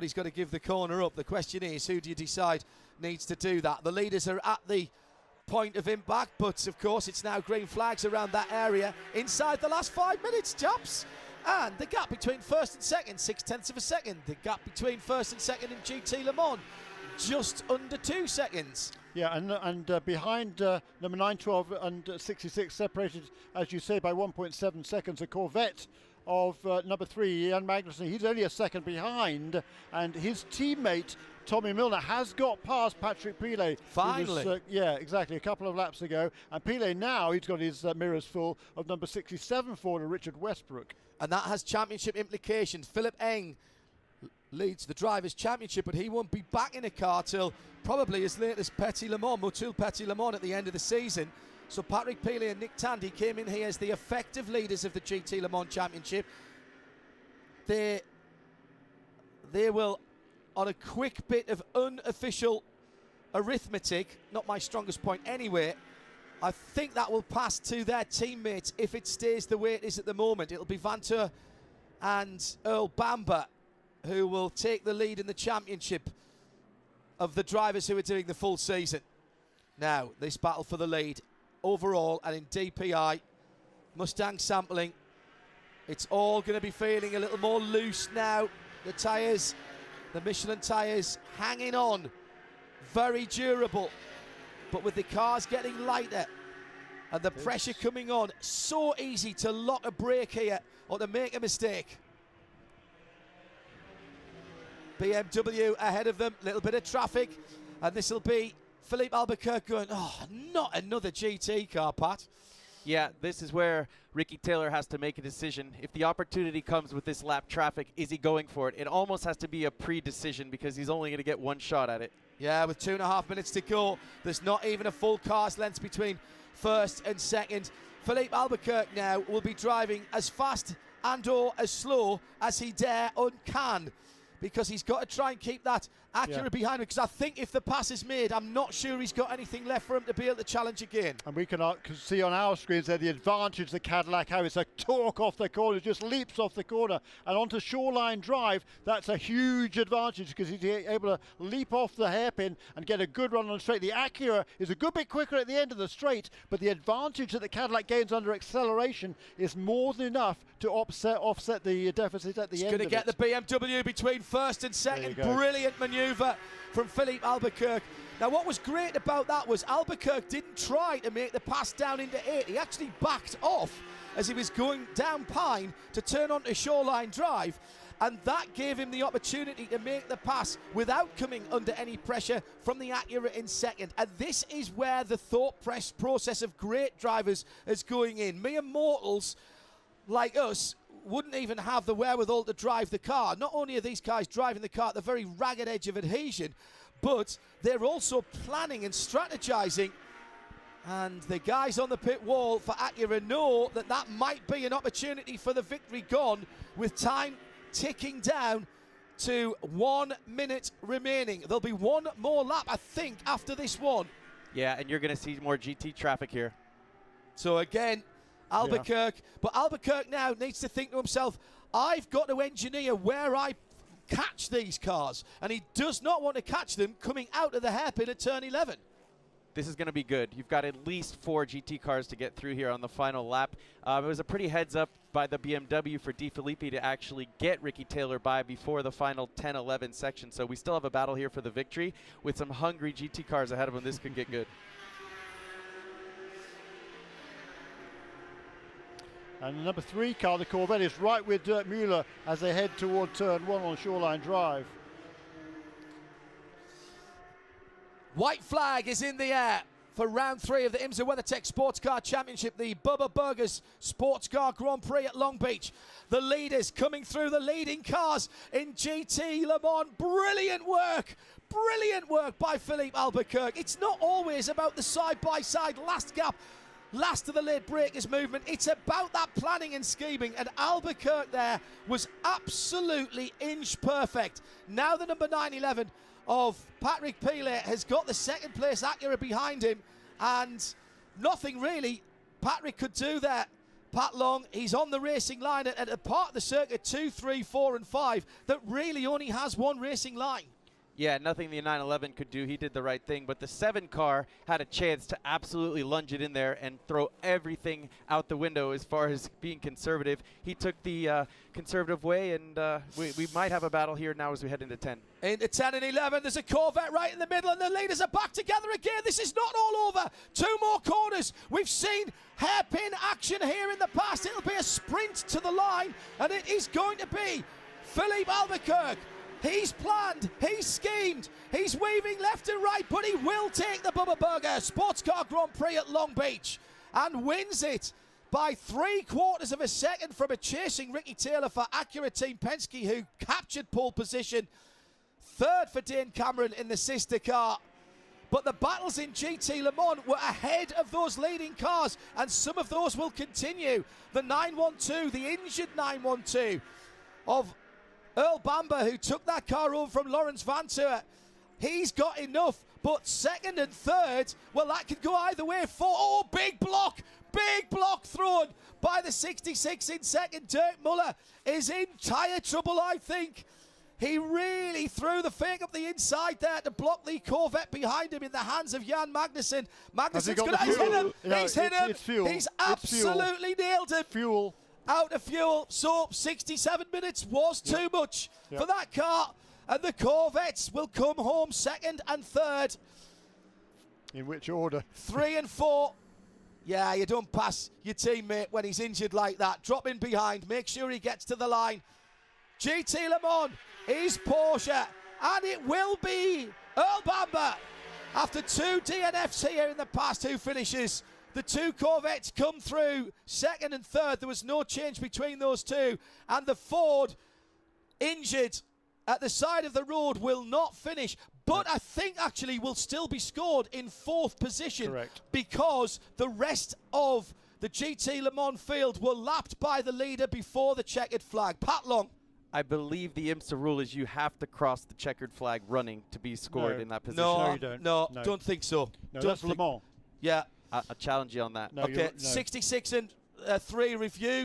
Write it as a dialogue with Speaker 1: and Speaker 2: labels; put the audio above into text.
Speaker 1: somebody's got to give the corner up. The question is, who do you decide needs to do that? The leaders are at the point of impact, but of course it's now green flags around that area inside the last 5 minutes, chaps. And the gap between first and second, 0.6 of a second. The gap between first and second in GT Le Mans, just under 2 seconds.
Speaker 2: Yeah, and behind number 9, 12 and 66, separated, as you say, by 1.7 seconds, a Corvette of number 3, Jan Magnussen. He's only a second behind, and his teammate Tommy Milner has got past Patrick Pilet.
Speaker 1: Finally.
Speaker 2: Yeah, exactly, a couple of laps ago. And Pilet now, he's got his mirrors full of number 67 forward, Richard Westbrook.
Speaker 1: And that has championship implications. Philip Eng leads the Drivers' Championship, but he won't be back in a car till probably as late as Petit Le Mans, Motul Petit Le Mans at the end of the season. So Patrick Pilet and Nick Tandy came in here as the effective leaders of the GT Le Mans Championship. They will, on a quick bit of unofficial arithmetic, not my strongest point anyway, I think that will pass to their teammates if it stays the way it is at the moment. It'll be Vantur and Earl Bamber who will take the lead in the championship of the drivers who are doing the full season. Now, this battle for the lead overall and in DPI, Mustang sampling, it's all going to be feeling a little more loose now. The tyres, the Michelin tyres hanging on, very durable, but with the cars getting lighter and the pressure coming on, so easy to lock a brake here or to make a mistake. BMW ahead of them, little bit of traffic, and this will be Philippe Albuquerque going, oh, not another GT car, Pat.
Speaker 3: Yeah, this is where Ricky Taylor has to make a decision. If the opportunity comes with this lap traffic, is he going for it? It almost has to be a pre-decision because he's only going to get one shot at it.
Speaker 1: Yeah, with 2.5 minutes to go, there's not even a full car's length between first and second. Philippe Albuquerque now will be driving as fast and or as slow as he dare and can, because he's got to try and keep that Acura behind him, because I think if the pass is made, I'm not sure he's got anything left for him to be able to challenge again.
Speaker 2: And we can see on our screens there the advantage the Cadillac have. It's a torque off the corner, it just leaps off the corner and onto Shoreline Drive. That's a huge advantage because he's able to leap off the hairpin and get a good run on the straight. The Acura is a good bit quicker at the end of the straight, but the advantage that the Cadillac gains under acceleration is more than enough to offset the deficit at the end of it.
Speaker 1: He's going to get the BMW between first and second. Brilliant manoeuvre from Philippe Albuquerque. Now, what was great about that was Albuquerque didn't try to make the pass down into 8. He actually backed off as he was going down Pine to turn onto Shoreline Drive, and that gave him the opportunity to make the pass without coming under any pressure from the Acura in second. And this is where the thought process of great drivers is going in. Mere mortals like us wouldn't even have the wherewithal to drive the car. Not only are these guys driving the car at the very ragged edge of adhesion, but they're also planning and strategizing. And the guys on the pit wall for Acura know that that might be an opportunity for the victory gone, with time ticking down to 1 minute remaining. There'll be one more lap, I think, after this one.
Speaker 3: Yeah, and you're going to see more GT traffic here.
Speaker 1: So again, Albuquerque, but Albuquerque now needs to think to himself, I've got to engineer where I catch these cars, and he does not want to catch them coming out of the hairpin at turn 11.
Speaker 3: This is going to be good. You've got at least 4 GT cars to get through here on the final lap. It was a pretty heads up by the BMW for De Filippi to actually get Ricky Taylor by before the final 10-11 section. So we still have a battle here for the victory with some hungry GT cars ahead of him. This could get good.
Speaker 2: And the number 3 car, the Corvette, is right with Dirk Müller as they head toward turn 1 on Shoreline Drive.
Speaker 1: White flag is in the air for round 3 of the IMSA WeatherTech Sports Car Championship, the Bubba Burgers Sports Car Grand Prix at Long Beach. The leaders coming through, the leading cars in GT Le Mans. Brilliant work by Philippe Albuquerque. It's not always about the side-by-side last gap, last of the late breakers movement. It's about that planning and scheming, and Albuquerque there was absolutely inch perfect. Now the number 911 of Patrick Pilet has got the second place Acura behind him, and nothing really Patrick could do there Pat Long, he's on the racing line at a part of the circuit 2, 3, 4 and 5 that really only has one racing line.
Speaker 3: Yeah, nothing the 911 could do. He did the right thing. But the 7 car had a chance to absolutely lunge it in there and throw everything out the window as far as being conservative. He took the conservative way, and we might have a battle here now as we head into 10.
Speaker 1: Into 10 and 11, there's a Corvette right in the middle, and the leaders are back together again. This is not all over. 2 more corners. We've seen hairpin action here in the past. It'll be a sprint to the line, and it is going to be Philippe Albuquerque. He's planned, he's schemed, he's weaving left and right, but he will take the Bubba Burger Sports Car Grand Prix at Long Beach and wins it by 3/4 of a second from a chasing Ricky Taylor for Acura Team Penske, who captured pole position. 3rd for Dane Cameron in the sister car. But the battles in GT Le Mans were ahead of those leading cars, and some of those will continue. The 912, the injured 912 of Earl Bamber, who took that car over from Lawrence Vantour, he's got enough, but 2nd and 3rd, well, that could go either way. Big block thrown by the 66 in 2nd. Dirk Muller is in tyre trouble, I think. He really threw the fake up the inside there to block the Corvette behind him in the hands of Jan Magnussen. Magnussen's going to hit him. He's hit him. He's absolutely nailed him.
Speaker 2: Fuel.
Speaker 1: Out of fuel, so 67 minutes was too much for that car, and the Corvettes will come home 2nd and 3rd.
Speaker 2: In which order?
Speaker 1: 3 and 4. Yeah, you don't pass your teammate when he's injured like that. Drop in behind, make sure he gets to the line. GT Le Mans is Porsche, and it will be Earl Bamber. After 2 DNFs here in the past, who finishes. The 2 Corvettes come through 2nd and 3rd. There was no change between those 2. And the Ford, injured at the side of the road, will not finish. But I think actually will still be scored in 4th position.
Speaker 2: Correct.
Speaker 1: Because the rest of the GT Le Mans field were lapped by the leader before the checkered flag. Pat Long.
Speaker 3: I believe the IMSA rule is you have to cross the checkered flag running to be scored in that position.
Speaker 1: No,
Speaker 2: you don't.
Speaker 1: No, don't think so.
Speaker 2: No,
Speaker 1: don't
Speaker 2: that's Le Mans.
Speaker 1: Yeah.
Speaker 3: I'll challenge you on that.
Speaker 1: Okay, 66 and 3 review.